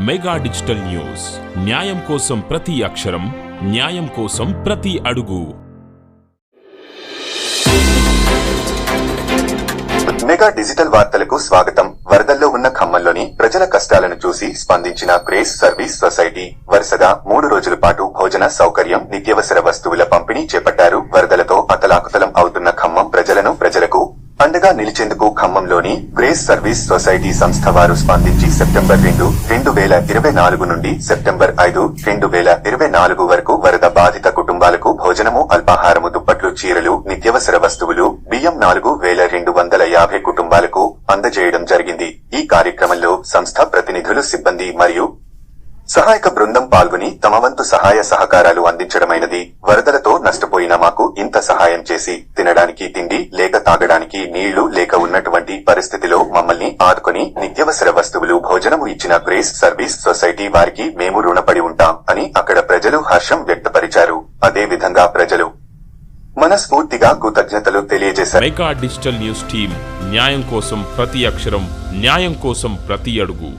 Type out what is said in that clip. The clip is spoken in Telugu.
మెగా డిజిటల్ న్యూస్, న్యాయం కోసం ప్రతి అక్షరం, న్యాయం కోసం ప్రతి అడుగు. మెగా డిజిటల్ వార్తలకు స్వాగతం. వరదల్లో ఉన్న ఖమ్మంలోని ప్రజల కష్టాలను చూసి స్పందించిన గ్రేస్ సర్వీస్ సొసైటీ వరుసగా 3 రోజుల పాటు భోజన సౌకర్యం, నిత్యావసర వస్తువుల పంపిణీ చేపట్టారు. వరదలతో అతలాకుతలం అవుతున్న ఖమ్మం ప్రజలకు అండగా నిలిచేందుకు ఖమ్మంలోని గ్రేస్ సర్వీస్ సొసైటీ సంస్థ వారు స్పందించి సెప్టెంబర్ 2, 2024 నుండి సెప్టెంబర్ 5, 2024 వరకు వరద బాధిత కుటుంబాలకు భోజనము, అల్పాహారము, దుప్పట్లు, చీరలు, నిత్యావసర వస్తువులు, బియ్యం 4250 కుటుంబాలకు అందజేయడం జరిగింది. ఈ కార్యక్రమంలో సంస్థ ప్రతినిధులు, సిబ్బంది మరియు సహాయక బృందం పాల్గొని తమ వంతు సహాయ సహకారాలు అందించడమైనది. వరదలతో నష్టపోయిన మాకు ఇంత సహాయం చేసి తినడానికి తిండి లేక తాగడానికి నీళ్లు లేక ఉన్నటువంటి పరిస్థితిలో మమ్మల్ని ఆదుకొని నిత్యావసర వస్తువులు, భోజనము ఇచ్చిన గ్రేస్ సర్వీస్ సొసైటీ వారికి మేము రుణపడి ఉంటాం అని అక్కడ ప్రజలు హర్షం వ్యక్తపరిచారు. అదే విధంగా ప్రజలు మనస్ఫూర్తిగా కృతజ్ఞతలు తెలియజేశారు. మెగా డిజిటల్ న్యూస్ టీం, న్యాయం కోసం ప్రతి అక్షరం, న్యాయం కోసం ప్రతి అడుగు.